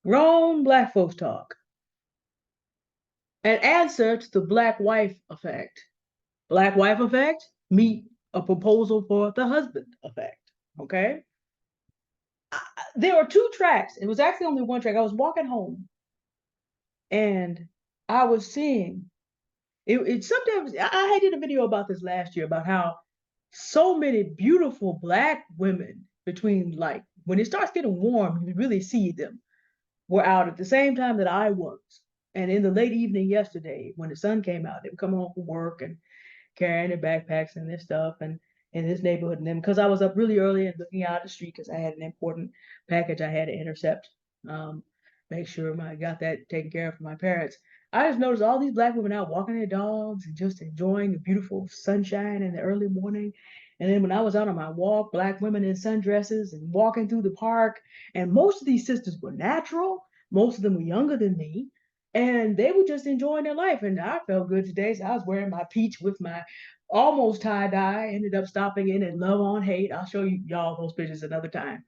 Grown black folks talk. An answer to the black wife effect. Black wife effect, meet a proposal for the husband effect. Okay. There were two tracks. It was actually only one track. I was walking home and I was seeing it sometimes I did a video about this last year about how so many beautiful black women between like when it starts getting warm, you really see them were out at the same time that I was. And in the late evening yesterday, when the sun came out, they would come home from work and carrying their backpacks and their stuff and in this neighborhood. And then because I was up really early and looking out the street because I had an important package I had to intercept, um, make sure I got that taken care of for my parents. I just noticed all these black women out walking their dogs and just enjoying the beautiful sunshine in the early morning. And then when I was out on my walk, black women in sundresses and walking through the park. And most of these sisters were natural. Most of them were younger than me and they were just enjoying their life. And I felt good today. So I was wearing my peach with my almost tie dye. Ended up stopping in at Love on Hate. I'll show you y'all those pictures another time.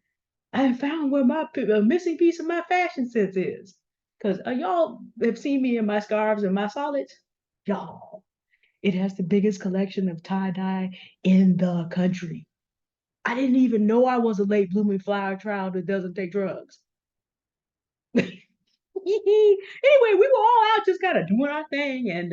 I found where my missing piece of my fashion sense is. Because y'all have seen me in my scarves and my solids. Y'all, it has the biggest collection of tie dye in the country. I didn't even know I was a late blooming flower child that doesn't take drugs. Anyway, we were all out just kind of doing our thing, and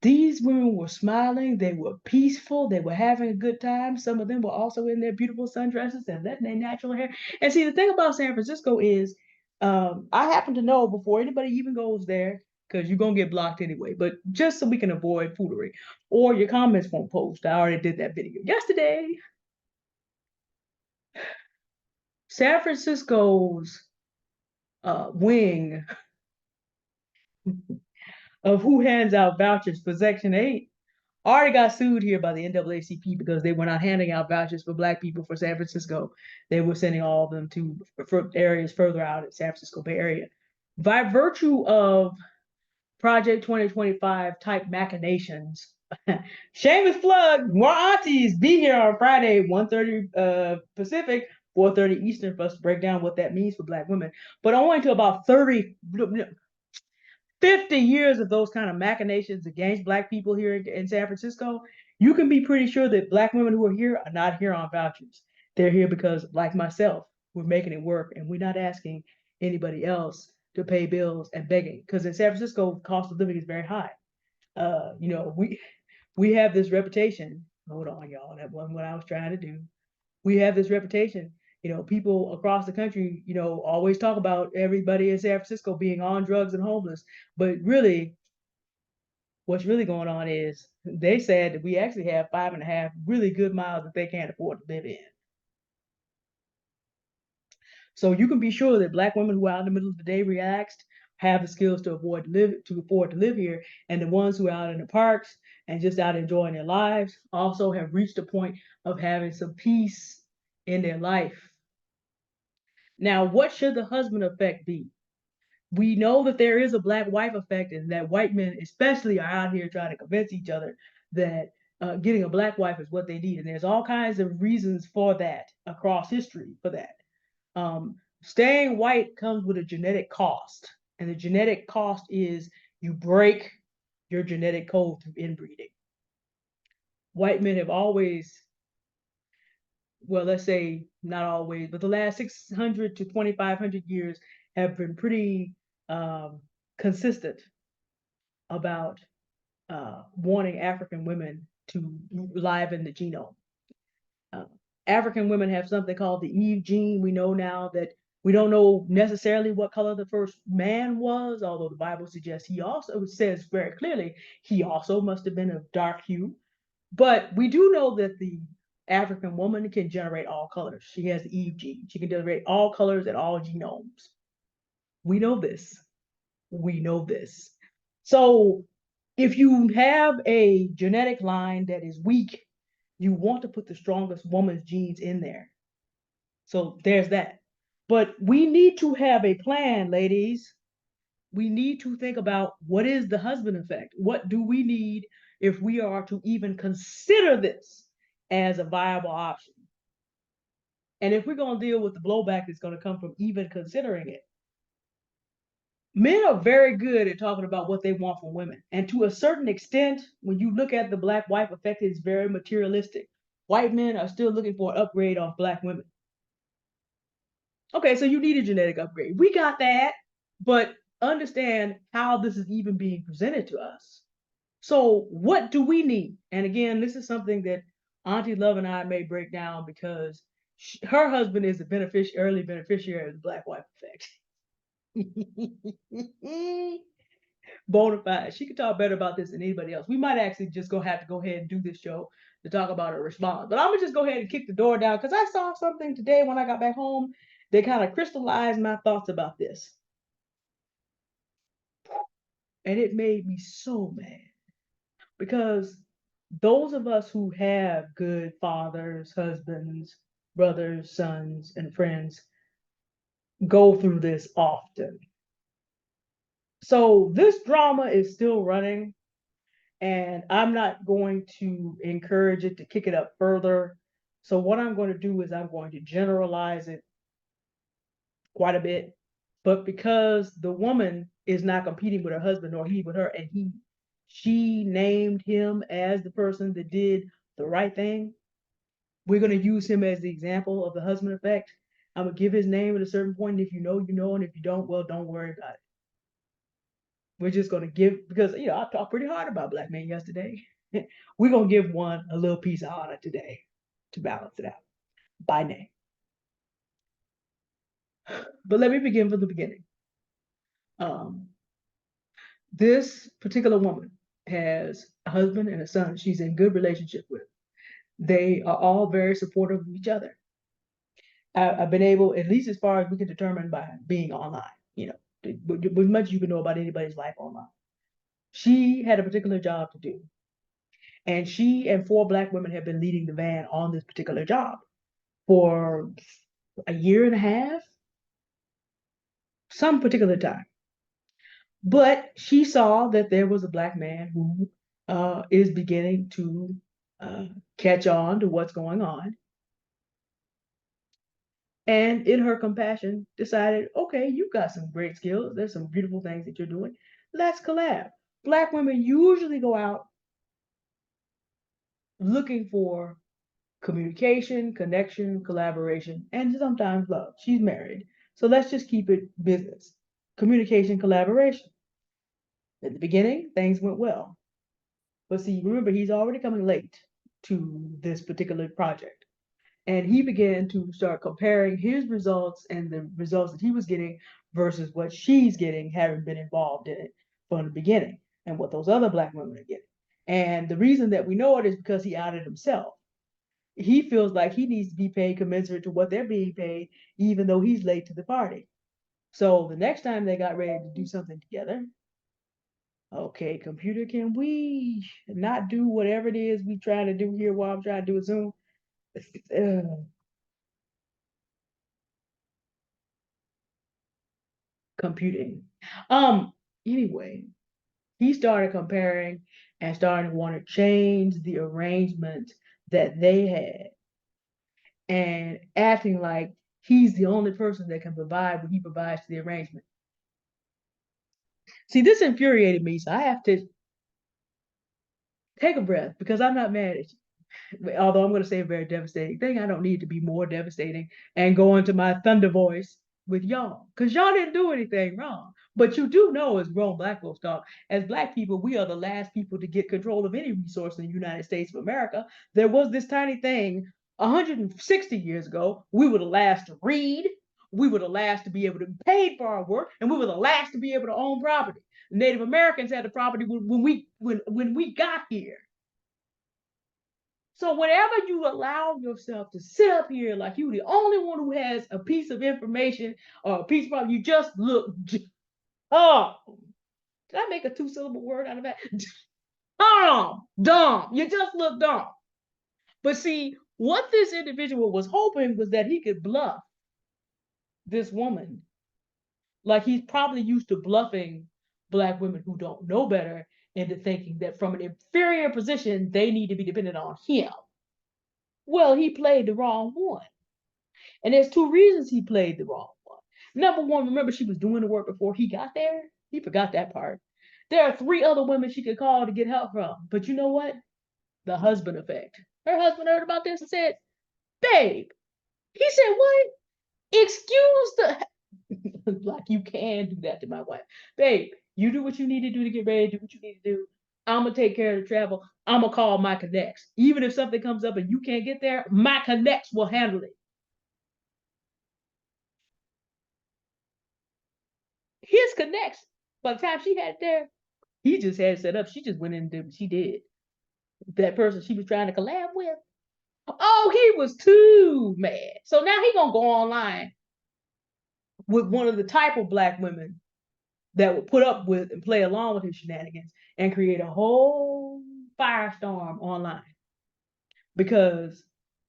these women were smiling, they were peaceful, they were having a good time. Some of them were also in their beautiful sundresses and letting their natural hair. And see, the thing about San Francisco is, I happen to know before anybody even goes there, because you're gonna get blocked anyway. But just so we can avoid foolery, or your comments won't post. I already did that video yesterday. San Francisco's wing of who hands out vouchers for Section 8 already got sued here by the NAACP because they were not handing out vouchers for Black people for San Francisco. They were sending all of them to for areas further out in San Francisco Bay Area. By virtue of Project 2025 type machinations, shameless plug, more aunties be here on Friday, 1:30 Pacific, 4:30 Eastern for us to break down what that means for Black women. But only to about 30, 50 years of those kind of machinations against Black people here in San Francisco, you can be pretty sure that Black women who are here are not here on vouchers. They're here because, like myself, we're making it work and we're not asking anybody else to pay bills and begging. Because in San Francisco, cost of living is very high. We have this reputation. Hold on, y'all. That wasn't what I was trying to do. We have this reputation. People across the country, always talk about everybody in San Francisco being on drugs and homeless. But really, what's really going on is they said that we actually have 5.5 really good miles that they can't afford to live in. So you can be sure that Black women who are out in the middle of the day relaxed have the skills to afford to live here, and the ones who are out in the parks and just out enjoying their lives also have reached a point of having some peace in their life. Now, what should the husband effect be? We know that there is a black wife effect, and that white men, especially, are out here trying to convince each other that getting a black wife is what they need. And there's all kinds of reasons for that across history for that. Staying white comes with a genetic cost, and the genetic cost is you break your genetic code through inbreeding. White men have always, well, let's say not always, but the last 600 to 2,500 years have been pretty um, consistent about wanting African women to liven the genome. Uh, African women have something called the Eve gene. We know now that we don't know necessarily what color the first man was, although the Bible suggests he also says very clearly he also must have been of dark hue. But we do know that the African woman can generate all colors. She has the Eve gene. She can generate all colors and all genomes. We know this. We know this. So if you have a genetic line that is weak, you want to put the strongest woman's genes in there. So there's that. But we need to have a plan, ladies. We need to think about what is the husband effect? What do we need if we are to even consider this as a viable option? And if we're going to deal with the blowback that's going to come from even considering it, men are very good at talking about what they want from women. And to a certain extent, when you look at the black white effect, it's very materialistic. White men are still looking for an upgrade off black women. Okay, so you need a genetic upgrade. We got that, but understand how this is even being presented to us. So, what do we need? And again, this is something that Auntie Love and I may break down because her husband is the early beneficiary of the black wife effect. Bona fide. She could talk better about this than anybody else. We might actually just go have to go ahead and do this show to talk about her response. But I'm gonna just go ahead and kick the door down because I saw something today when I got back home that kind of crystallized my thoughts about this. And it made me so mad because those of us who have good fathers, husbands, brothers, sons, and friends go through this often. So this drama is still running, and I'm not going to encourage it to kick it up further. So what I'm going to do is I'm going to generalize it quite a bit. But because the woman is not competing with her husband or he with her, and she named him as the person that did the right thing, we're going to use him as the example of the husband effect. I'm going to give his name at a certain point. And if you know, you know. And if you don't, well, don't worry about it. We're just going to give, because, I talked pretty hard about black men yesterday. We're going to give one a little piece of honor today to balance it out by name. But let me begin from the beginning. Um, this particular woman has a husband and a son she's in good relationship with. They are all very supportive of each other. I've been able, at least as far as we can determine by being online, as much as you can know about anybody's life online. She had a particular job to do. And she and four black women have been leading the van on this particular job for a year and a half, some particular time. But she saw that there was a black man who is beginning to uh, catch on to what's going on. And in her compassion, decided, okay, you've got some great skills. There's some beautiful things that you're doing. Let's collab. Black women usually go out looking for communication, connection, collaboration, and sometimes love. She's married. So let's just keep it business. Communication, collaboration. At the beginning, things went well. But see, remember, he's already coming late to this particular project. And he began to start comparing his results and the results that he was getting versus what she's getting, having been involved in it from the beginning, and what those other black women are getting. And the reason that we know it is because he outed himself. He feels like he needs to be paid commensurate to what they're being paid, even though he's late to the party. So the next time they got ready to do something together, okay, computer, can we not do whatever it is we trying to do here while I'm trying to do a Zoom? Computing. Anyway, he started comparing and started to want to change the arrangement that they had and acting like he's the only person that can provide what he provides to the arrangement. See, this infuriated me, so I have to take a breath because I'm not mad at you. Although I'm going to say a very devastating thing, I don't need to be more devastating and go into my thunder voice with y'all because y'all didn't do anything wrong. But you do know, as grown black folks talk, as black people, we are the last people to get control of any resource in the United States of America. There was this tiny thing 160 years ago. We were the last to read. We were the last to be able to be paid for our work, and we were the last to be able to own property. Native Americans had the property when we got here. So whenever you allow yourself to sit up here like you're the only one who has a piece of information or a piece of problem, you just look oh. Did I make a two-syllable word out of that? Dumb. You just look dumb. But see, what this individual was hoping was that he could bluff this woman. Like he's probably used to bluffing black women who don't know better into thinking that from an inferior position, they need to be dependent on him. Well, he played the wrong one. And there's two reasons he played the wrong one. Number one, remember she was doing the work before he got there? He forgot that part. There are three other women she could call to get help from. But you know what? The husband effect. Her husband heard about this and said, babe. He said, what? Excuse the like you can do that to my wife. Babe, you do what you need to do to get ready, do what you need to do. I'm gonna take care of the travel. I'm gonna call my connects. Even if something comes up and you can't get there, my connects will handle it. His connects, by the time she had it there, he just had it set up. She just went in and did what she did. That person she was trying to collab with. Oh, he was too mad. So now he gonna go online with one of the type of black women that would put up with and play along with his shenanigans and create a whole firestorm online because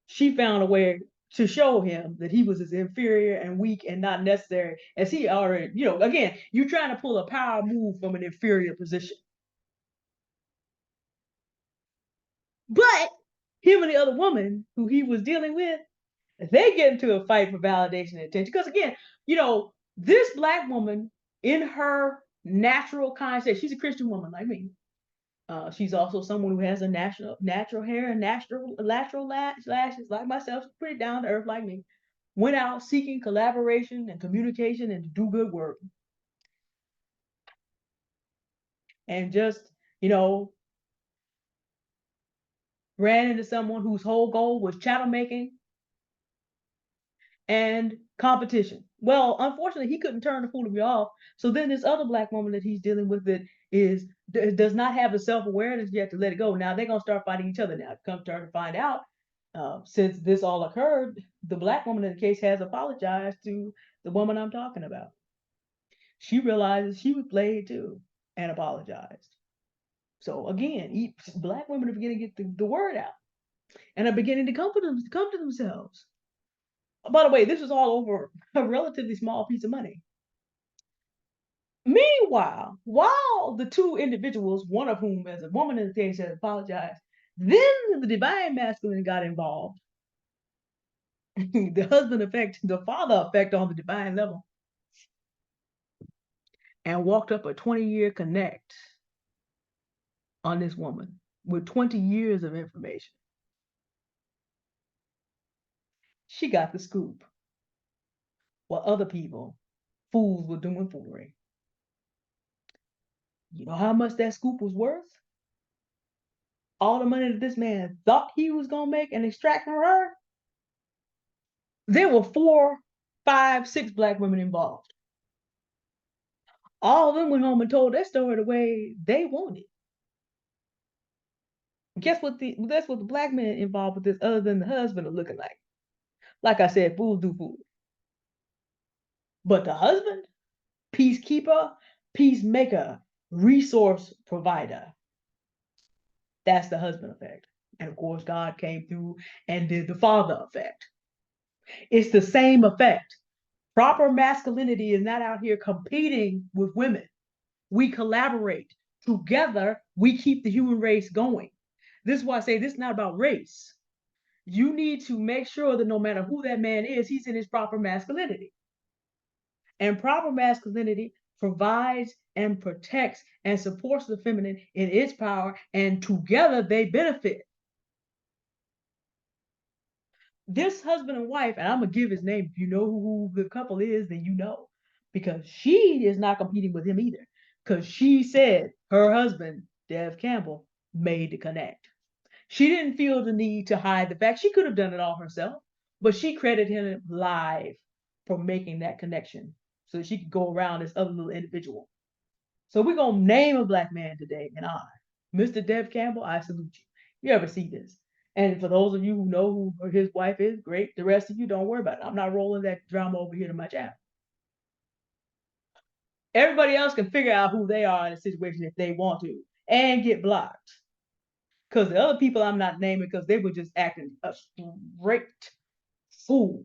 she found a way to show him that he was as inferior and weak and not necessary as he already, again, you're trying to pull a power move from an inferior position. But him and the other woman who he was dealing with, they get into a fight for validation and attention. Because again, this black woman in her natural concept, she's a Christian woman like me. She's also someone who has a natural hair and natural lashes like myself, pretty down to earth like me. Went out seeking collaboration and communication and to do good work. And just, you know, ran into someone whose whole goal was chattel making and competition. Well, unfortunately, he couldn't turn the foolery off. So then this other black woman that he's dealing with that does not have the self awareness yet to let it go. Now they're gonna start fighting each other. Now, come to find out, since this all occurred, the black woman in the case has apologized to the woman I'm talking about. She realizes she was played too and apologized. So again, black women are beginning to get the word out and are beginning to come to themselves. By the way, this was all over a relatively small piece of money. Meanwhile, while the two individuals, one of whom as a woman in the case had apologized, then the divine masculine got involved. The husband effect, the father effect on the divine level, and walked up a 20-year connect on this woman with 20 years of information. She got the scoop while other people, fools, were doing foolery. You know how much that scoop was worth? All the money that this man thought he was gonna make and extract from her. There were 4, 5, 6 black women involved. All of them went home and told their story the way they wanted. Guess what? That's what the black men involved with this, other than the husband, are looking like. Like I said, fools do fools. But the husband, peacekeeper, peacemaker, resource provider. That's the husband effect. And of course, God came through and did the father effect. It's the same effect. Proper masculinity is not out here competing with women. We collaborate. Together, we keep the human race going. This is why I say this is not about race. You need to make sure that no matter who that man is, he's in his proper masculinity. And proper masculinity provides and protects and supports the feminine in its power, and together they benefit. This husband and wife, and I'm gonna give his name. If you know who the couple is, then you know, because she is not competing with him either. Because she said her husband, Dev Campbell, made the connect. She didn't feel the need to hide the fact she could have done it all herself, but she credited him live for making that connection so that she could go around this other little individual. So we're gonna name a black man today in honor. Mr. Dev Campbell, I salute you. You ever see this? And for those of you who know who his wife is, great. The rest of you, don't worry about it. I'm not rolling that drama over here to my channel. Everybody else can figure out who they are in a situation if they want to and get blocked. Because the other people I'm not naming because they were just acting a straight fool.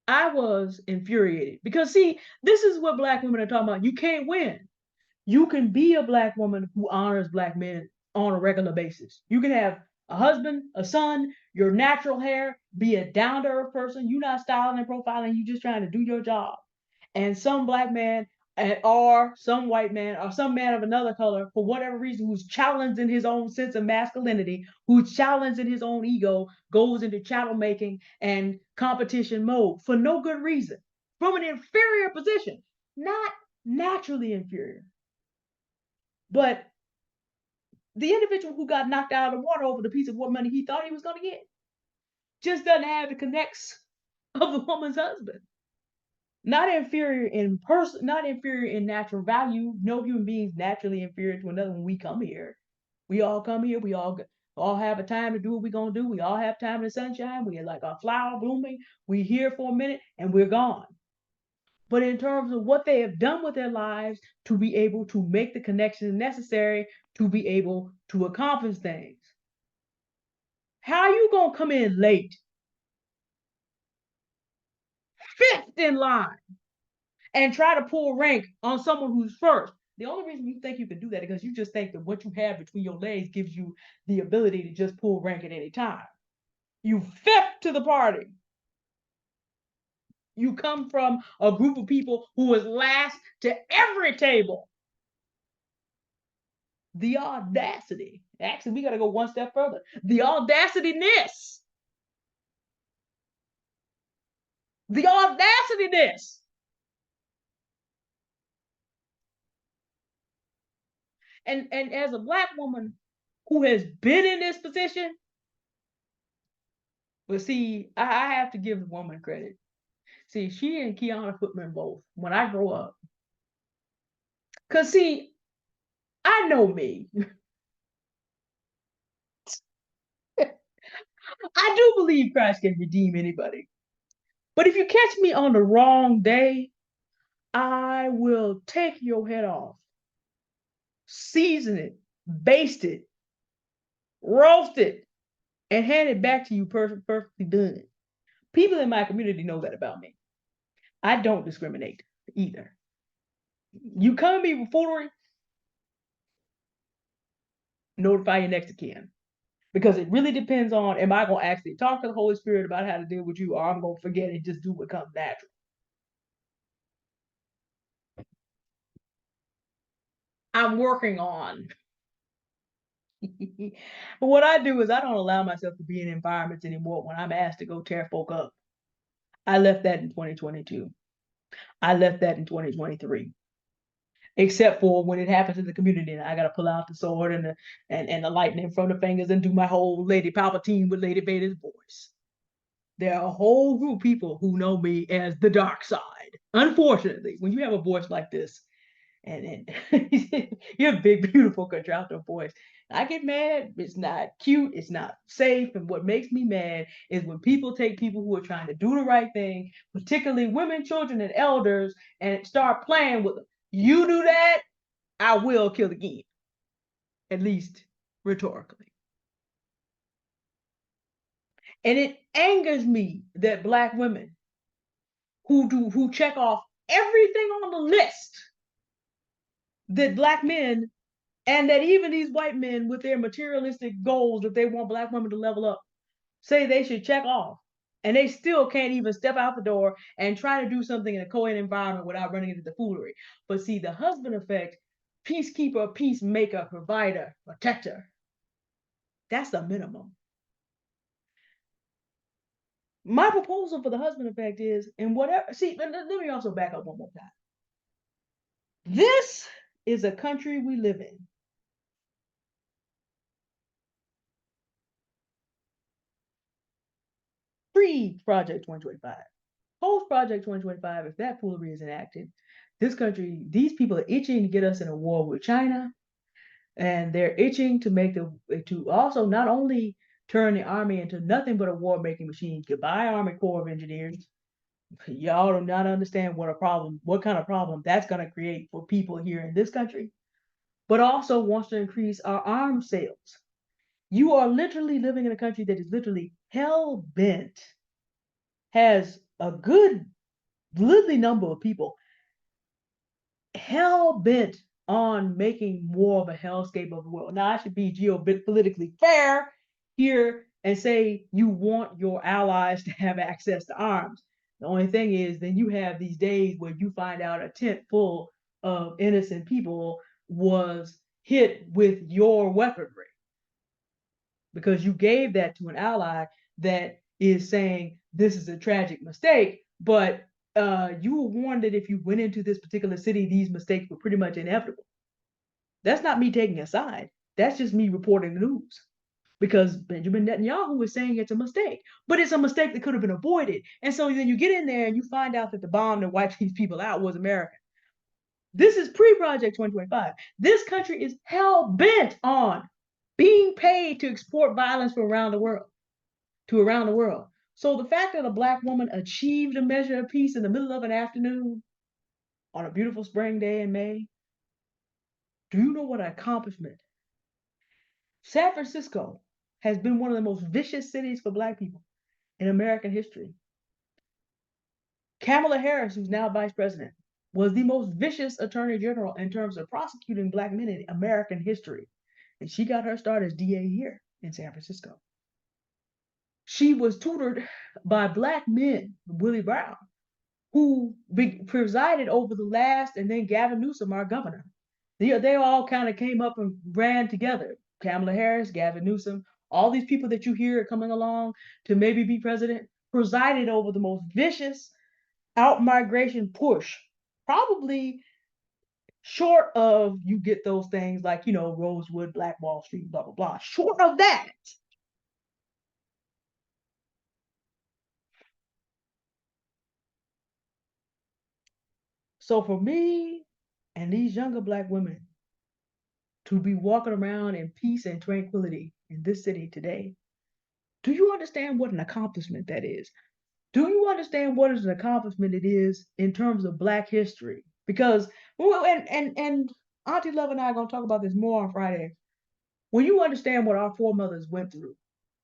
I was infuriated because, see, this is what black women are talking about. You can't win. You can be a black woman who honors black men on a regular basis. You can have a husband, a son, your natural hair, be a down to earth person. You're not styling and profiling, you just trying to do your job. And some black man or some white man or some man of another color, for whatever reason, who's challenged in his own sense of masculinity, who's challenged in his own ego, goes into chattel making and competition mode for no good reason, from an inferior position, not naturally inferior. But the individual who got knocked out of the water over the piece of what money he thought he was going to get just doesn't have the connects of the woman's husband. Not inferior in person, not inferior in natural value. No human being's naturally inferior to another when we come here. We all come here. We all have a time to do what we're gonna do. We all have time in the sunshine. We are like a flower blooming. We here for a minute and we're gone. But in terms of what they have done with their lives to be able to make the connections necessary to be able to accomplish things. How are you gonna come in late, fifth in line, and try to pull rank on someone who's first? The only reason you think you can do that is because you just think that what you have between your legs gives you the ability to just pull rank at any time. You fifth to the party. You come from a group of people who was last to every table. The audacity. Actually, we got to go one step further. The audacityness. The audacityness. And as a black woman who has been in this position, but see, I have to give the woman credit. See, she and Kiana Footman both, when I grow up, because see, I know me. I do believe Christ can redeem anybody. But if you catch me on the wrong day, I will take your head off, season it, baste it, roast it, and hand it back to you perfectly done. People in my community know that about me. I don't discriminate either. You come to me with foolery, notify your next of kin. Because it really depends on, am I going to actually talk to the Holy Spirit about how to deal with you, or I'm going to forget it and just do what comes natural. I'm working on. But what I do is I don't allow myself to be in environments anymore when I'm asked to go tear folk up. I left that in 2022. I left that in 2023. Except for when it happens in the community, and I gotta pull out the sword and the lightning from the fingers and do my whole Lady Palpatine with Lady Vader's voice. There are a whole group of people who know me as the dark side. Unfortunately, when you have a voice like this, and you have a big, beautiful contralto voice, I get mad. It's not cute. It's not safe. And what makes me mad is when people take people who are trying to do the right thing, particularly women, children, and elders, and start playing with them. You do that, I will kill again, at least rhetorically. And it angers me that black women who check off everything on the list that black men and that even these white men with their materialistic goals that they want black women to level up say they should check off, and they still can't even step out the door and try to do something in a co-ed environment without running into the foolery. But see, the husband effect, peacekeeper, peacemaker, provider, protector, that's the minimum. My proposal for the husband effect is, and whatever, see, let me also back up one more time. This is a country we live in. Pre-Project 2025. Post-Project 2025, if that foolery is enacted, this country, these people are itching to get us in a war with China, and they're itching to to also not only turn the army into nothing but a war-making machine. Goodbye, Army Corps of Engineers. Y'all do not understand what kind of problem that's going to create for people here in this country, but also wants to increase our arms sales. You are literally living in a country that is literally hell bent, has a good goodly number of people hell bent on making more of a hellscape of the world. Now, I should be geopolitically fair here and say you want your allies to have access to arms. The only thing is, then you have these days where you find out a tent full of innocent people was hit with your weaponry because you gave that to an ally that is saying this is a tragic mistake, but you were warned that if you went into this particular city, these mistakes were pretty much inevitable. That's not me taking a side. That's just me reporting the news. Because Benjamin Netanyahu is saying it's a mistake, but it's a mistake that could have been avoided. And so then you get in there and you find out that the bomb that wiped these people out was American. This is pre-Project 2025. This country is hell bent on being paid to export violence from around the world, to around the world. So the fact that a black woman achieved a measure of peace in the middle of an afternoon on a beautiful spring day in May, do you know what an accomplishment? San Francisco has been one of the most vicious cities for black people in American history. Kamala Harris, who's now vice president, was the most vicious attorney general in terms of prosecuting black men in American history. And she got her start as DA here in San Francisco. She was tutored by black men, Willie Brown, who presided over the last, and then Gavin Newsom, our governor. They all kind of came up and ran together. Kamala Harris, Gavin Newsom, all these people that you hear coming along to maybe be president presided over the most vicious out-migration push, probably short of you get those things like, Rosewood, Black Wall Street, blah, blah, blah. Short of that, so for me and these younger black women to be walking around in peace and tranquility in this city today, do you understand what an accomplishment that is? Do you understand what is an accomplishment it is in terms of black history? Because and Auntie Love and I are gonna talk about this more on Friday. When you understand what our foremothers went through,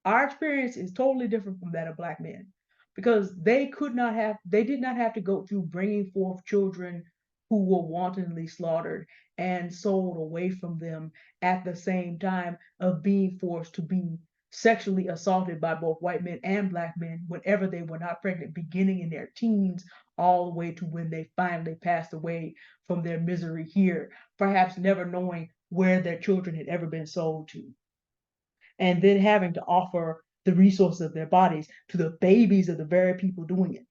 our experience is totally different from that of black men because they did not have to go through bringing forth children who were wantonly slaughtered and sold away from them at the same time of being forced to be sexually assaulted by both white men and black men whenever they were not pregnant, beginning in their teens all the way to when they finally passed away from their misery here, perhaps never knowing where their children had ever been sold to, and then having to offer the resources of their bodies to the babies of the very people doing it.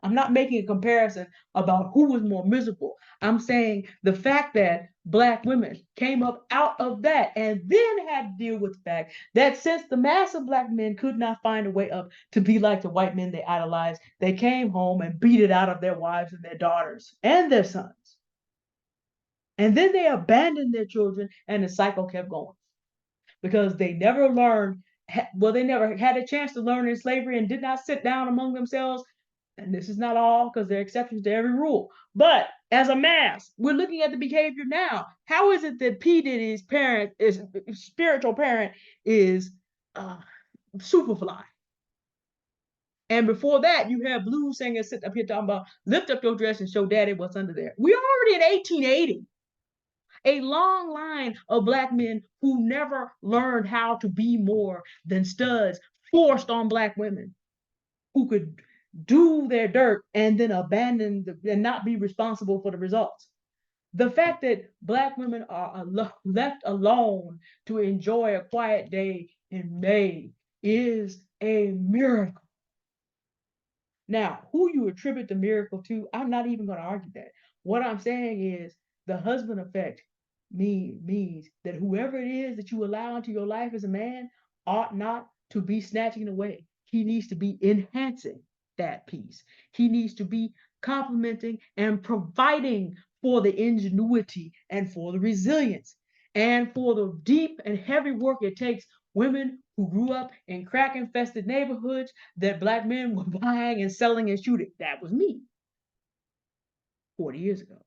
I'm not making a comparison about who was more miserable. I'm saying the fact that black women came up out of that and then had to deal with the fact that since the mass of black men could not find a way up to be like the white men they idolized, they came home and beat it out of their wives and their daughters and their sons. And then they abandoned their children and the cycle kept going because they never learned, well, they never had a chance to learn in slavery and did not sit down among themselves. And this is not all because there are exceptions to every rule. But as a mass, we're looking at the behavior now. How is it that P. Diddy's parent, is spiritual parent, is Superfly? And before that, you have blues singers sitting up here talking about lift up your dress and show daddy what's under there. We're already in 1880. A long line of black men who never learned how to be more than studs forced on black women who could do their dirt and then abandon and not be responsible for the results. The fact that black women are left alone to enjoy a quiet day in May is a miracle. Now, who you attribute the miracle to, I'm not even going to argue that. What I'm saying is the husband effect means that whoever it is that you allow into your life as a man ought not to be snatching away. He needs to be enhancing that peace. He needs to be complementing and providing for the ingenuity and for the resilience and for the deep and heavy work it takes women who grew up in crack infested neighborhoods that black men were buying and selling and shooting. That was me 40 years ago.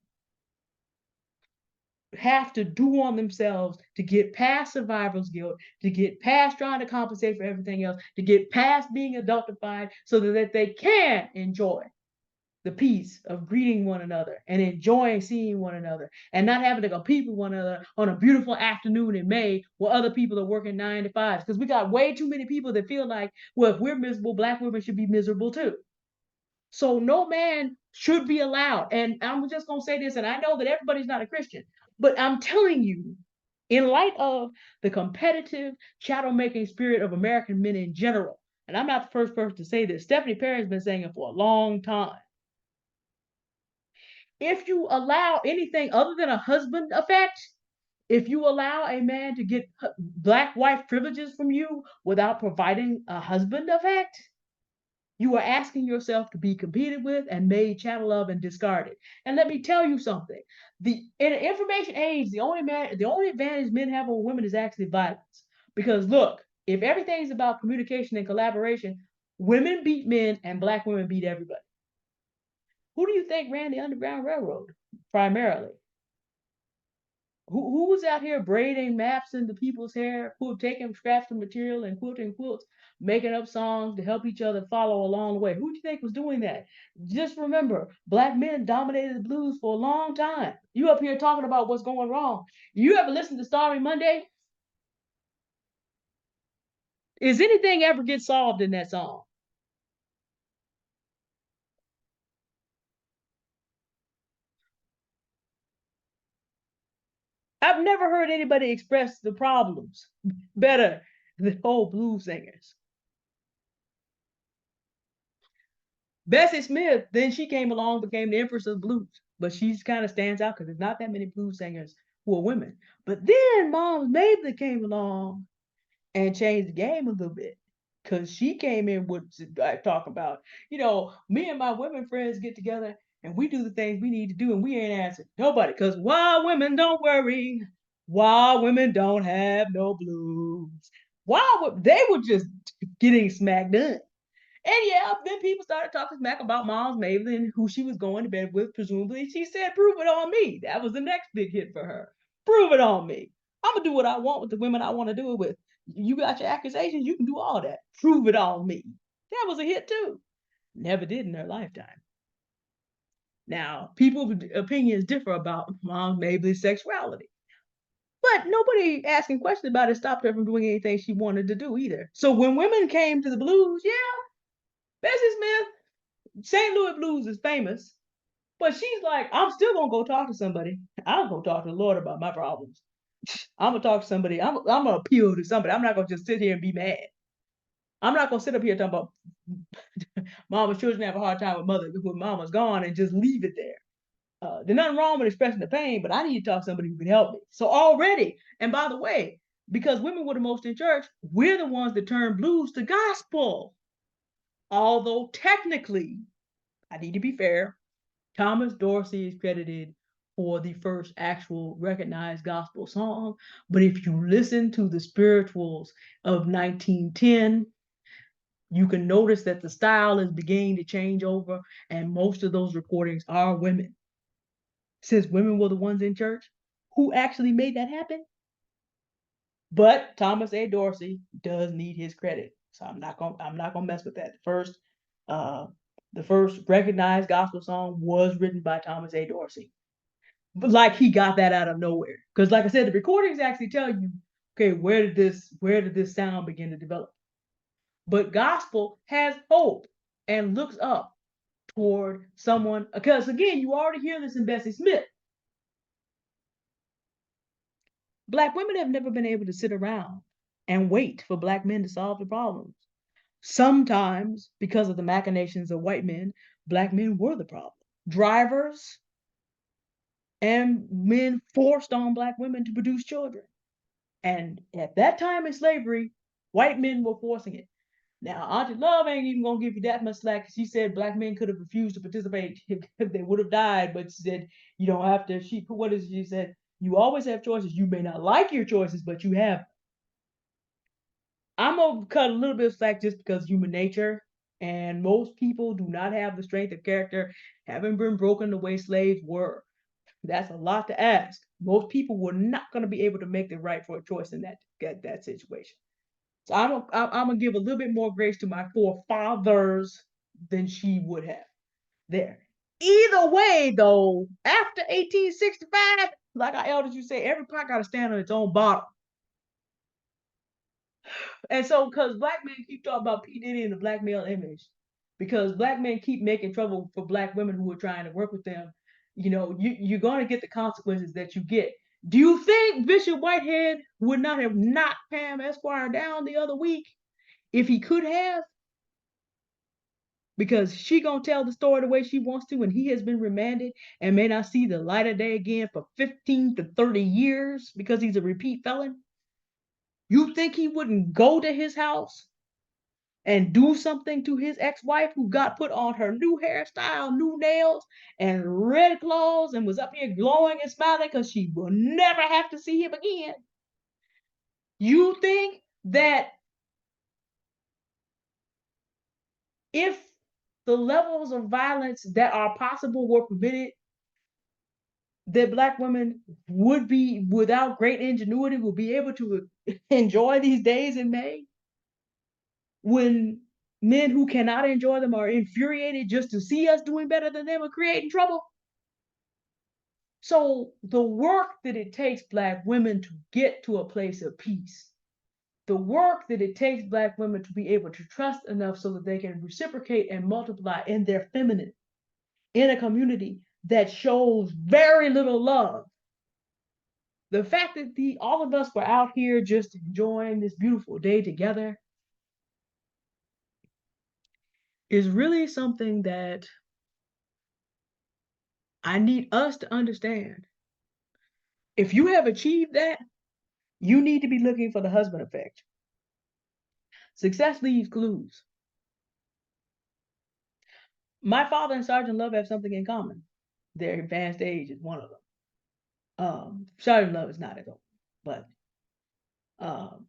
Have to do on themselves to get past survivor's guilt, to get past trying to compensate for everything else, to get past being adultified so that they can enjoy the peace of greeting one another and enjoying seeing one another and not having to compete with one another on a beautiful afternoon in May where other people are working 9 to 5s. Because we got way too many people that feel like, well, if we're miserable, Black women should be miserable too. So no man should be allowed. And I'm just going to say this, and I know that everybody's not a Christian, but I'm telling you, in light of the competitive chattel making spirit of American men in general, and I'm not the first person to say this, Stephanie Perry's been saying it for a long time. If you allow anything other than a husband effect, if you allow a man to get Black wife privileges from you without providing a husband effect, you are asking yourself to be competed with and made chattel of and discarded. And let me tell you something: in an information age, the only advantage men have over women is actually violence. Because look, if everything's about communication and collaboration, women beat men and Black women beat everybody. Who do you think ran the Underground Railroad primarily? Who was out here braiding maps into people's hair, taking scraps of material and quilting quilts, making up songs to help each other follow along the way? Who do you think was doing that? Just remember, Black men dominated the blues for a long time. You up here talking about what's going wrong. You ever listen to Starry Monday? Is anything ever get solved in that song? I've never heard anybody express the problems better than old blues singers. Bessie Smith, then she came along, became the Empress of Blues. But she kind of stands out because there's not that many blues singers who are women. But then Mom Mabley came along and changed the game a little bit. Because she came in with talk about, me and my women friends get together and we do the things we need to do and we ain't asking nobody. Because wild women don't worry. Wild women don't have no blues. Wild, they were just getting smacked done. And yeah, then people started talking smack about Moms Mabley and who she was going to bed with, presumably. She said, prove it on me. That was the next big hit for her. Prove it on me. I'm going to do what I want with the women I want to do it with. You got your accusations, you can do all that. Prove it on me. That was a hit too. Never did in their lifetime. Now, people's opinions differ about Moms Mabley's sexuality. But nobody asking questions about it stopped her from doing anything she wanted to do either. So when women came to the blues, yeah, Bessie Smith, St. Louis blues is famous, but she's like, I'm still gonna go talk to somebody. I'm gonna talk to the Lord about my problems. I'm gonna talk to somebody. I'm gonna appeal to somebody. I'm not gonna just sit here and be mad. I'm not gonna sit up here talking about mama's children have a hard time with mother when mama's gone and just leave it there. There's nothing wrong with expressing the pain, but I need to talk to somebody who can help me. So already, and by the way, because women were the most in church, we're the ones that turn blues to gospel. Although technically, I need to be fair, Thomas Dorsey is credited for the first actual recognized gospel song. But if you listen to the spirituals of 1910, you can notice that the style is beginning to change over, and most of those recordings are women. Since women were the ones in church, who actually made that happen? But Thomas A. Dorsey does need his credit, so I'm not gonna mess with that. Uh, the first recognized gospel song was written by Thomas A. Dorsey. But like he got that out of nowhere. Because like I said, the recordings actually tell you, okay, where did this sound begin to develop? But gospel has hope and looks up toward someone. Because again, you already hear this in Bessie Smith. Black women have never been able to sit around and wait for Black men to solve the problems. Sometimes, because of the machinations of white men, Black men were the problem. Drivers and men forced on Black women to produce children. And at that time in slavery, white men were forcing it. Now, Auntie Love ain't even gonna give you that much slack. She said Black men could have refused to participate if they would have died, but she said you don't have to. What is she said? You always have choices. You may not like your choices, but you have. I'm gonna cut a little bit of slack just because human nature, and most people do not have the strength of character, having been broken the way slaves were. That's a lot to ask. Most people were not going to be able to make the right for a choice in that situation. So I'm gonna give a little bit more grace to my forefathers than she would have there. Either way, though, after 1865, like our elders used to say, every pot got to stand on its own bottom. And so, because black men keep talking about P. Diddy and the black male image, because black men keep making trouble for black women who are trying to work with them, you're going to get the consequences that you get. Do you think Bishop Whitehead would not have knocked Pam Esquire down the other week if he could have? Because she gonna tell the story the way she wants to, and he has been remanded and may not see the light of day again for 15 to 30 years because he's a repeat felon. You think he wouldn't go to his house and do something to his ex-wife who got put on her new hairstyle, new nails, and red clothes and was up here glowing and smiling because she will never have to see him again? You think that if the levels of violence that are possible were permitted, that black women would be, without great ingenuity, would be able to enjoy these days in May when men who cannot enjoy them are infuriated just to see us doing better than them or creating trouble? So the work that it takes black women to get to a place of peace, the work that it takes black women to be able to trust enough so that they can reciprocate and multiply in their feminine in a community that shows very little love. The fact that all of us were out here just enjoying this beautiful day together is really something that I need us to understand. If you have achieved that, you need to be looking for the husband effect. Success leaves clues. My father and Sergeant Love have something in common. Their advanced age is one of them. Sergeant Love is not as old, but um,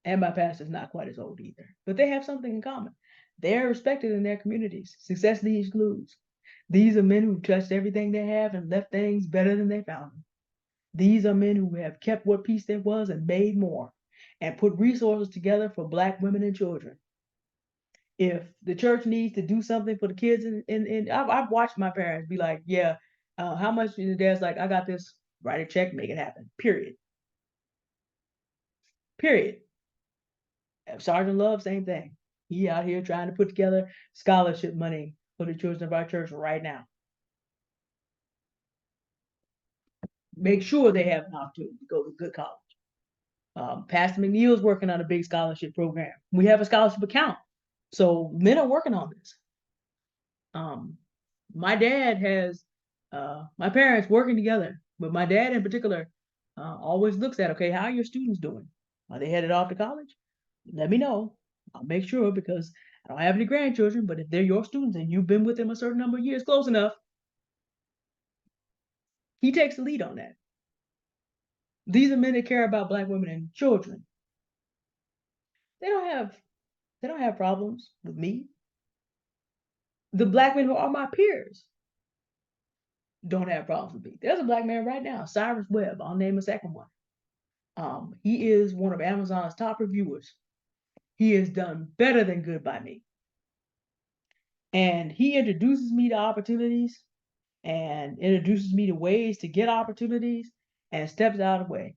and my pastor's not quite as old either. But they have something in common. They're respected in their communities. Success leaves clues. These are men who've touched everything they have and left things better than they found them. These are men who have kept what peace there was and made more, and put resources together for black women and children. If the church needs to do something for the kids, I've watched my parents be like, yeah, how much? And the dad's like, I got this, write a check, make it happen. Period. Period. Sergeant Love, same thing. He out here trying to put together scholarship money for the children of our church right now. Make sure they have an opportunity to go to good college. Pastor McNeil's working on a big scholarship program. We have a scholarship account. So men are working on this. My dad has my parents working together, but my dad in particular always looks at, okay, how are your students doing? Are they headed off to college? Let me know. I'll make sure, because I don't have any grandchildren, but if they're your students and you've been with them a certain number of years, close enough, he takes the lead on that. These are men that care about black women and children. They don't have they don't have problems with me. The black men who are my peers don't have problems with me. There's a black man right now, Cyrus Webb. I'll name a second one. He is one of Amazon's top reviewers. He has done better than good by me. And he introduces me to opportunities and introduces me to ways to get opportunities and steps out of the way.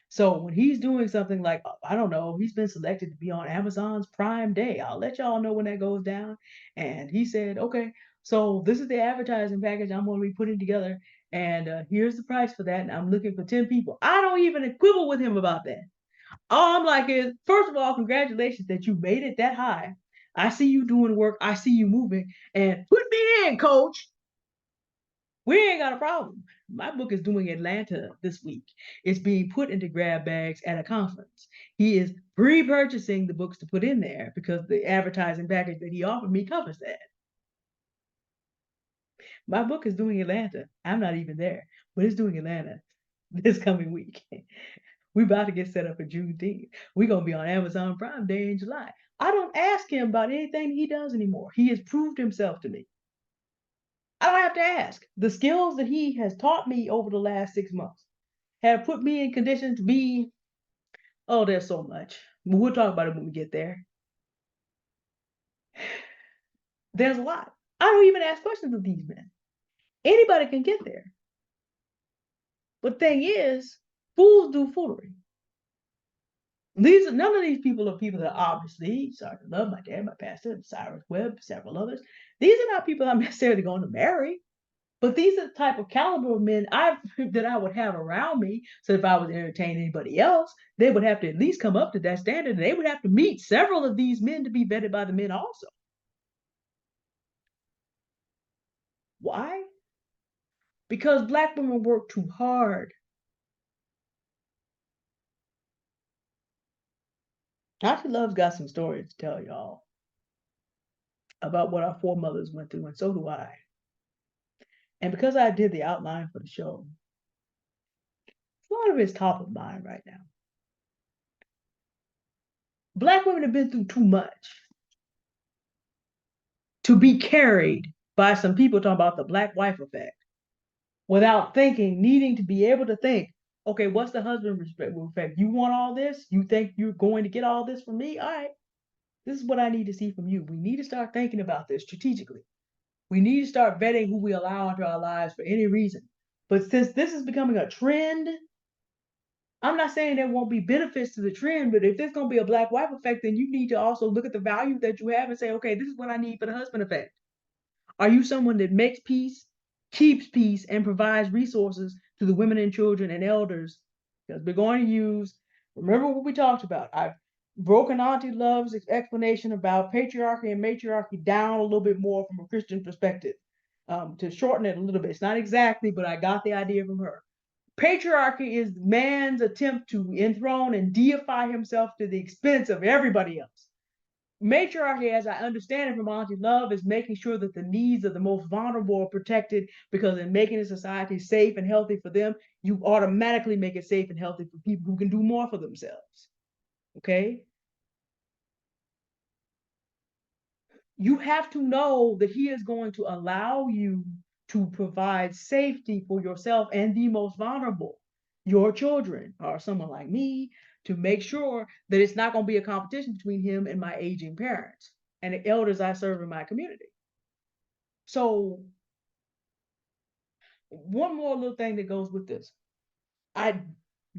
So when he's doing something like, I don't know, he's been selected to be on Amazon's Prime Day. I'll let y'all know when that goes down. And he said, okay, so this is the advertising package I'm going to be putting together. And here's the price for that. And I'm looking for 10 people. I don't even quibble with him about that. All I'm like is, first of all, congratulations that you made it that high. I see you doing work. I see you moving. And put me in, coach. We ain't got a problem. My book is doing Atlanta this week. It's being put into grab bags at a conference. He is pre-purchasing the books to put in there because the advertising package that he offered me covers that. My book is doing Atlanta. I'm not even there, but it's doing Atlanta this coming week. We about to get set up for Juneteenth. We're gonna be on Amazon Prime Day in July. I don't ask him about anything he does anymore. He has proved himself to me. I don't have to ask. The skills that he has taught me over the last 6 months have put me in condition to be, oh, there's so much. We'll talk about it when we get there. There's a lot. I don't even ask questions of these men. Anybody can get there. But the thing is, fools do foolery. None of these people are people that obviously Sergeant Love, my dad, my pastor, Cyrus Webb, several others. These are not people I'm necessarily going to marry. But these are the type of caliber of men that I would have around me. So if I was entertaining anybody else, they would have to at least come up to that standard. And they would have to meet several of these men to be vetted by the men also. Why? Because black women work too hard. Auntie Love's got some stories to tell y'all about what our foremothers went through, and so do I. And because I did the outline for the show, a lot of it's top of mind right now. Black women have been through too much to be carried by some people talking about the black wife effect without thinking, needing to be able to think, okay, what's the husband effect? You want all this? You think you're going to get all this from me? All right, this is what I need to see from you. We need to start thinking about this strategically. We need to start vetting who we allow into our lives for any reason. But since this is becoming a trend, I'm not saying there won't be benefits to the trend, but if there's going to be a black wife effect, then you need to also look at the value that you have and say, okay, this is what I need for the husband effect. Are you someone that makes peace, keeps peace, and provides resources to the women and children and elders? Because we're going to use, remember what we talked about. I've broken Auntie Love's explanation about patriarchy and matriarchy down a little bit more from a Christian perspective to shorten it a little bit. It's not exactly, but I got the idea from her. Patriarchy is man's attempt to enthrone and deify himself to the expense of everybody else. Matriarchy, as I understand it from Auntie Love, is making sure that the needs of the most vulnerable are protected, because in making the society safe and healthy for them, you automatically make it safe and healthy for people who can do more for themselves. Okay? You have to know that he is going to allow you to provide safety for yourself and the most vulnerable, your children or someone like me, to make sure that it's not going to be a competition between him and my aging parents and the elders I serve in my community. So, one more little thing that goes with this. I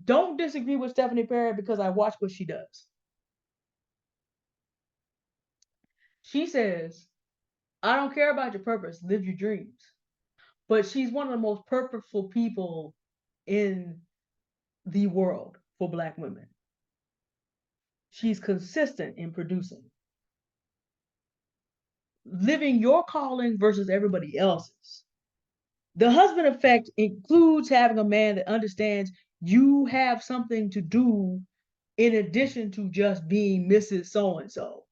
don't disagree with Stephanie Perry because I watch what she does. She says, I don't care about your purpose, live your dreams. But she's one of the most purposeful people in the world for Black women. She's consistent in producing, living your calling versus everybody else's. The husband effect includes having a man that understands you have something to do in addition to just being Mrs. So and so.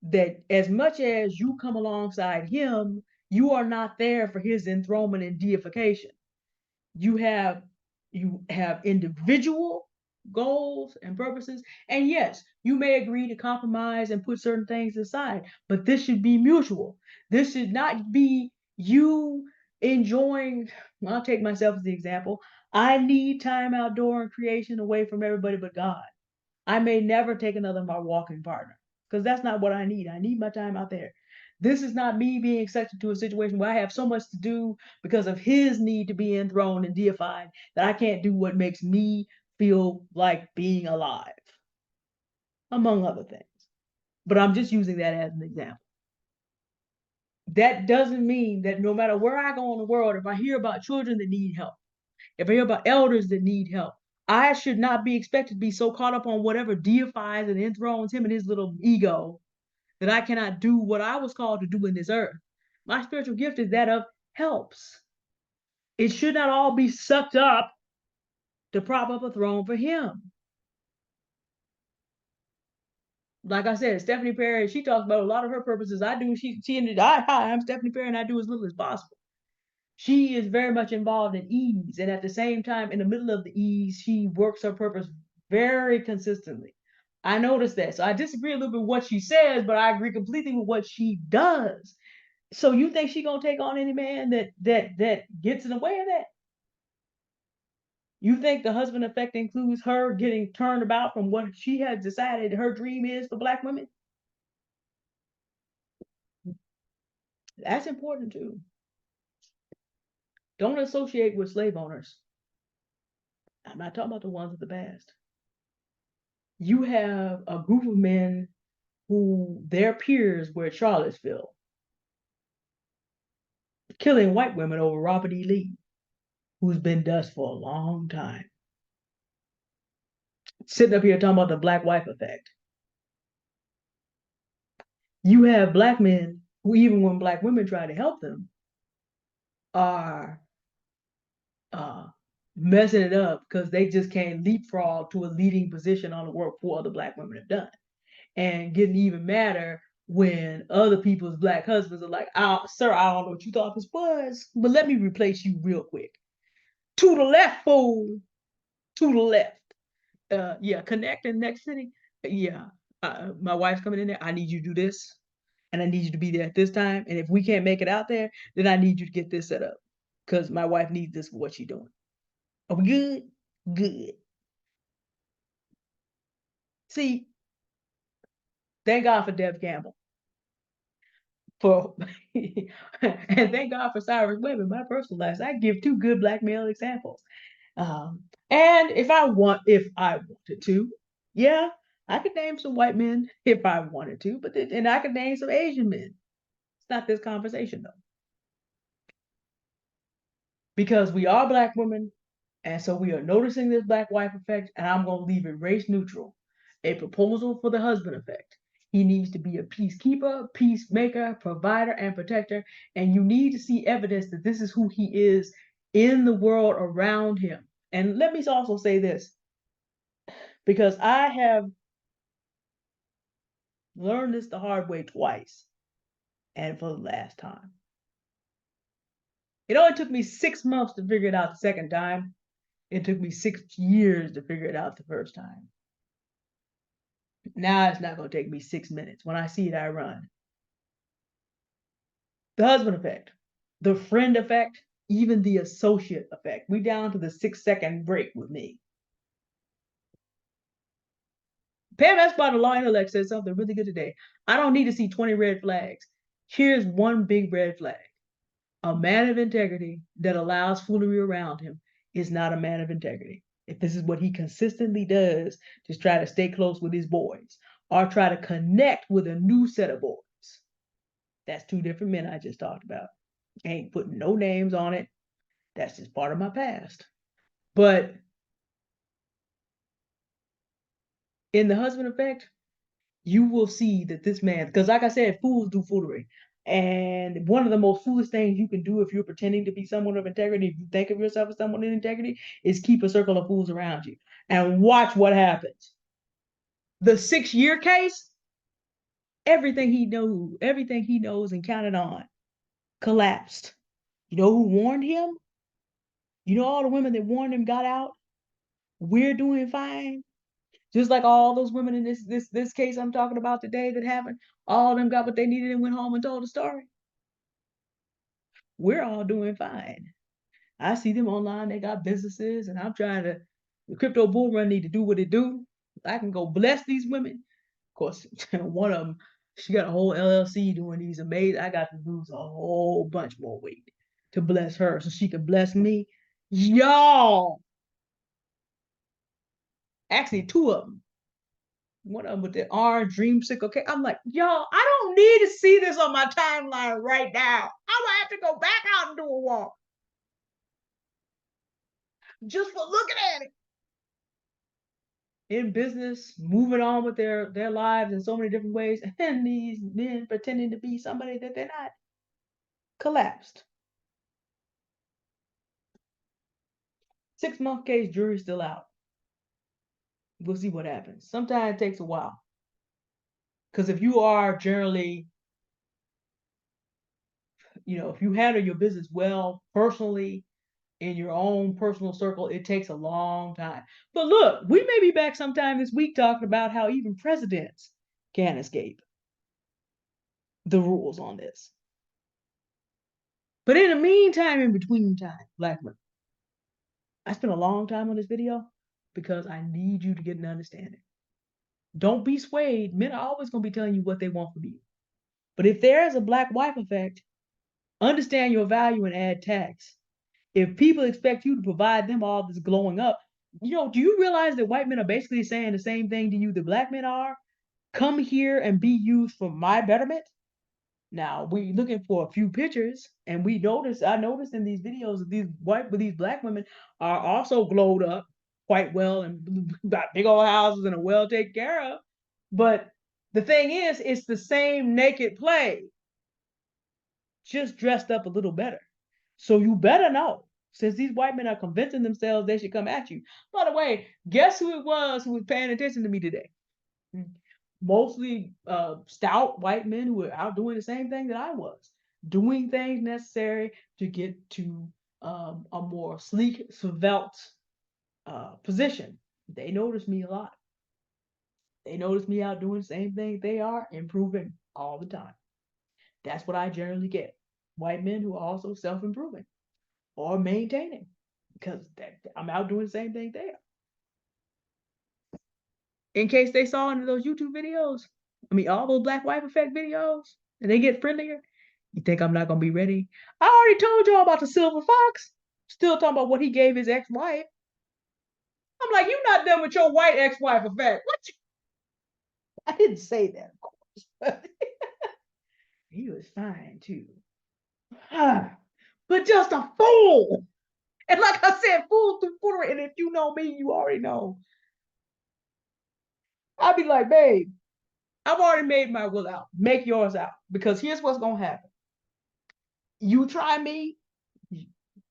That as much as you come alongside him, you are not there for his enthronement and deification. You have individual goals and purposes, and yes, you may agree to compromise and put certain things aside, but this should be mutual. This should not be you enjoying. Well, I'll take myself as the example. I need time outdoor and creation away from everybody but God. I may never take another my walking partner because that's not what I need. I need my time out there. This is not me being accepted to a situation where I have so much to do because of his need to be enthroned and deified that I can't do what makes me feel like being alive, among other things. But I'm just using that as an example. That doesn't mean that no matter where I go in the world, if I hear about children that need help, if I hear about elders that need help, I should not be expected to be so caught up on whatever deifies and enthrones him and his little ego that I cannot do what I was called to do in this earth. My spiritual gift is that of helps. It should not all be sucked up to prop up a throne for him. Like I said, Stephanie Perry, she talks about a lot of her purposes. I do. She ended. Hi, I'm Stephanie Perry, and I do as little as possible. She is very much involved in ease, and at the same time, in the middle of the ease, she works her purpose very consistently. I noticed that. So I disagree a little bit with what she says, but I agree completely with what she does. So you think she gonna take on any man that gets in the way of that? You think the husband effect includes her getting turned about from what she has decided her dream is for Black women? That's important too. Don't associate with slave owners. I'm not talking about the ones of the past. You have a group of men who their peers were at Charlottesville, killing white women over Robert E. Lee, who's been dust for a long time. Sitting up here talking about the black wife effect. You have black men who, even when black women try to help them, are uh, messing it up because they just can't leapfrog to a leading position on the work what other black women have done. And getting even madder when other people's black husbands are like, oh, sir, I don't know what you thought this was, but let me replace you real quick. To the left, fool. To the left. Yeah, connect in next city. Yeah. My wife's coming in there. I need you to do this. And I need you to be there at this time. And if we can't make it out there, then I need you to get this set up. Because my wife needs this for what she's doing. Are we good? Good. See, thank God for Deb Campbell. For and thank God for Cyrus Webb in my personal life. I give two good black male examples. And if I wanted to, yeah, I could name some white men if I wanted to, and I could name some Asian men. It's not this conversation though, because we are black women, and so we are noticing this black wife effect, and I'm going to leave it race neutral. A proposal for the husband effect. He needs to be a peacekeeper, peacemaker, provider, and protector. And you need to see evidence that this is who he is in the world around him. And let me also say this, because I have learned this the hard way twice and for the last time. It only took me 6 months to figure it out the second time. It took me 6 years to figure it out the first time. Now it's not going to take me 6 minutes. When I see it, I run. The husband effect, the friend effect, even the associate effect. We down to the 6-second break with me. Pam Esbar, the law intellect, said something really good today. I don't need to see 20 red flags. Here's one big red flag. A man of integrity that allows foolery around him is not a man of integrity. If this is what he consistently does, just try to stay close with his boys or try to connect with a new set of boys. That's two different men I just talked about. I ain't putting no names on it. That's just part of my past. But in the husband effect, you will see that this man, because like I said, fools do foolery. And one of the most foolish things you can do if you're pretending to be someone of integrity, if you think of yourself as someone of integrity, is keep a circle of fools around you and watch what happens. The 6-year case, everything he knows and counted on collapsed. You know who warned him? You know all the women that warned him got out? We're doing fine. Just like all those women in this case I'm talking about today that haven't, all of them got what they needed and went home and told the story. We're all doing fine. I see them online, they got businesses, and I'm trying to, the crypto bull run need to do what it do. I can go bless these women. Of course, one of them, she got a whole LLC doing these amazing, I got to lose a whole bunch more weight to bless her so she can bless me. Y'all, actually two of them. One of them with the orange dreamsicle. Okay, I'm like, y'all, I don't need to see this on my timeline right now. I'm gonna have to go back out and do a walk just for looking at it. In business, moving on with their lives in so many different ways, and these men pretending to be somebody that they're not, collapsed. 6-month case, jury's still out. We'll see what happens. Sometimes it takes a while. Because if you are generally, if you handle your business well personally, in your own personal circle, it takes a long time. But look, we may be back sometime this week talking about how even presidents can't escape the rules on this. But in the meantime, in between time, black women, I spent a long time on this video because I need you to get an understanding. Don't be swayed. Men are always going to be telling you what they want from you. But if there is a black wife effect, Understand your value and add tax. If people expect you to provide them all this glowing up, do you realize that white men are basically saying the same thing to you that black men are? Come here and be used for my betterment. Now we looking for a few pictures, and I noticed in these videos that these black women are also glowed up quite well and got big old houses and are well taken care of. But the thing is, it's the same naked play, just dressed up a little better. So you better know, since these white men are convincing themselves they should come at you. By the way, guess who it was who was paying attention to me today? Mostly stout white men who were out doing the same thing that I was, doing things necessary to get to a more sleek, svelte position. They notice me a lot. They notice me out doing the same thing they are, improving all the time. That's what I generally get. White men who are also self improving or maintaining because I'm out doing the same thing they are. In case they saw into those YouTube videos, all those black wife effect videos, and they get friendlier, you think I'm not gonna be ready? I already told y'all about the silver fox. Still talking about what he gave his ex-wife. I'm like, you not done with your white ex-wife effect. What? I didn't say that, of course, but he was fine too. But just a fool. And like I said, fool through foolery. And if you know me, you already know. I'll be like, babe, I've already made my will out. Make yours out. Because here's what's gonna happen. You try me,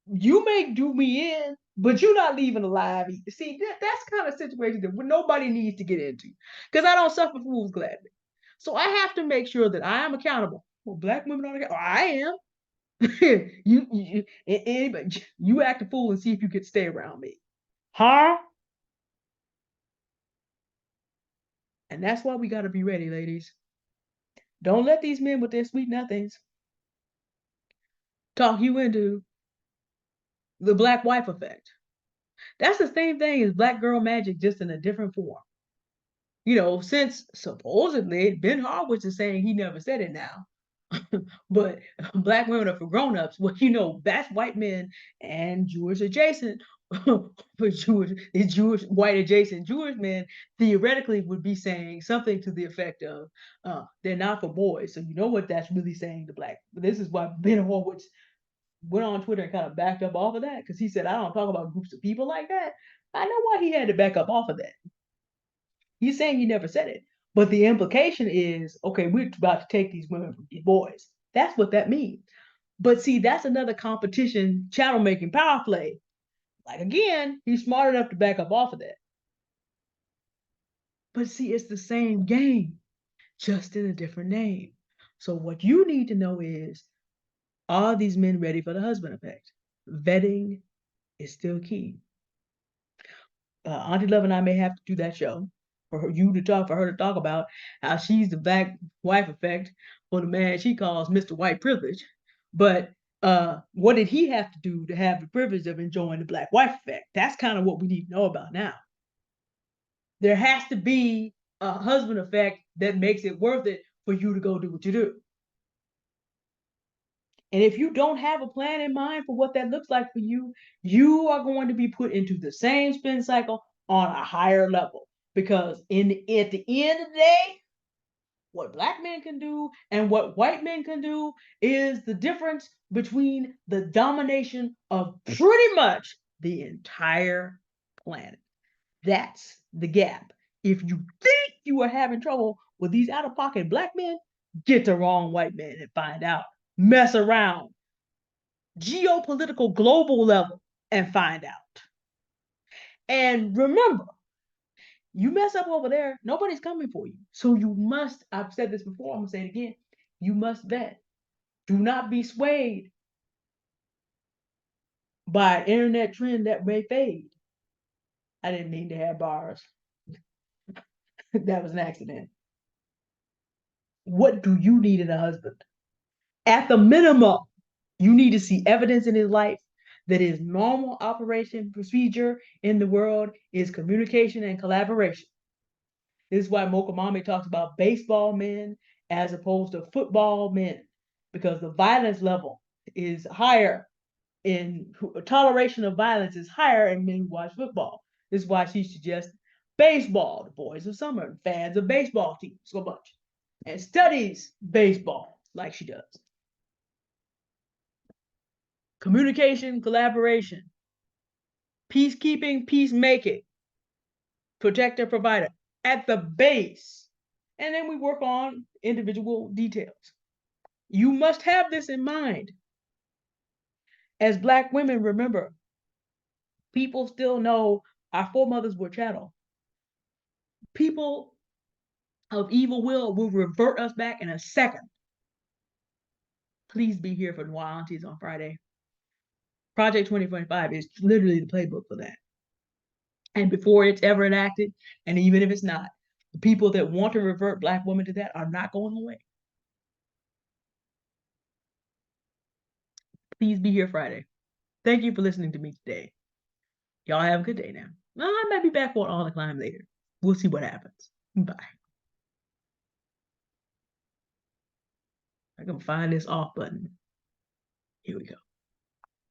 you may do me in, but you're not leaving alive. See, that's kind of situation that nobody needs to get into. Because I don't suffer fools gladly. So I have to make sure that I am accountable. Well, black women aren't accountable. I am. Anybody, you act a fool and see if you can stay around me. Huh? And that's why we got to be ready, ladies. Don't let these men with their sweet nothings talk you into the black wife effect. That's the same thing as black girl magic, just in a different form. Since supposedly Ben Harwich is saying he never said it now, but black women are for grown-ups. Well, that's white men and Jewish adjacent, for Jewish white adjacent Jewish men theoretically would be saying something to the effect of, they're not for boys. So you know what that's really saying to black. This is why Ben Horowitz went on Twitter and kind of backed up off of that, because he said, I don't talk about groups of people like that. I know why he had to back up off of that. He's saying he never said it. But the implication is, okay, we're about to take these women from these boys. That's what that means. But see, that's another competition, chattel-making power play. Like, again, he's smart enough to back up off of that. But see, it's the same game, just in a different name. So what you need to know is, are these men ready for the husband effect? Vetting is still key. Auntie Love and I may have to do that show for her to talk about how she's the black wife effect for the man she calls Mr. White Privilege. But what did he have to do to have the privilege of enjoying the black wife effect? That's kind of what we need to know about now. There has to be a husband effect that makes it worth it for you to go do what you do. And if you don't have a plan in mind for what that looks like for you, you are going to be put into the same spin cycle on a higher level. Because at the end of the day, what black men can do and what white men can do is the difference between the domination of pretty much the entire planet. That's the gap. If you think you are having trouble with these out of pocket black men, get the wrong white man and find out. Mess around. Geopolitical global level and find out. And remember, you mess up over there, nobody's coming for you. So you must, I've said this before, I'm going to say it again, you must vet. Do not be swayed by an internet trend that may fade. I didn't mean to have bars. That was an accident. What do you need in a husband? At the minimum, you need to see evidence in his life that his normal operation procedure in the world is communication and collaboration. This is why Mokamami talks about baseball men as opposed to football men, because the violence level is higher in toleration of violence is higher in men who watch football. This is why she suggests baseball, the boys of summer, fans of baseball teams so much, and studies baseball like she does. Communication, collaboration, peacekeeping, peacemaking, protector, provider at the base. And then we work on individual details. You must have this in mind. As Black women, remember, people still know our foremothers were chattel. People of evil will revert us back in a second. Please be here for Noir Aunties on Friday. Project 2025 is literally the playbook for that. And before it's ever enacted, and even if it's not, the people that want to revert Black women to that are not going away. Please be here Friday. Thank you for listening to me today. Y'all have a good day now. I might be back for On the Climb later. We'll see what happens. Bye. I can find this off button. Here we go.